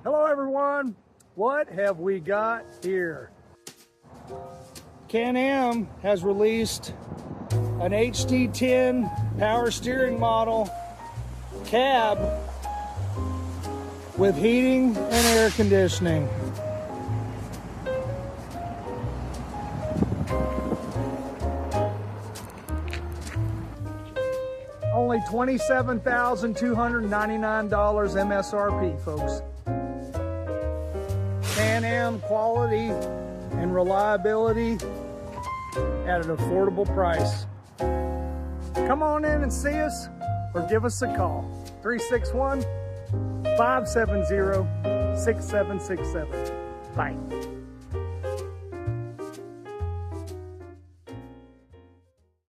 Hello everyone, what have we got here? Can-Am has released an HD10 power steering model cab with heating and air conditioning. Only $27,299 MSRP, folks. Can-Am quality and reliability at an affordable price. Come on in and see us or give us a call. 361-570-6767. Bye.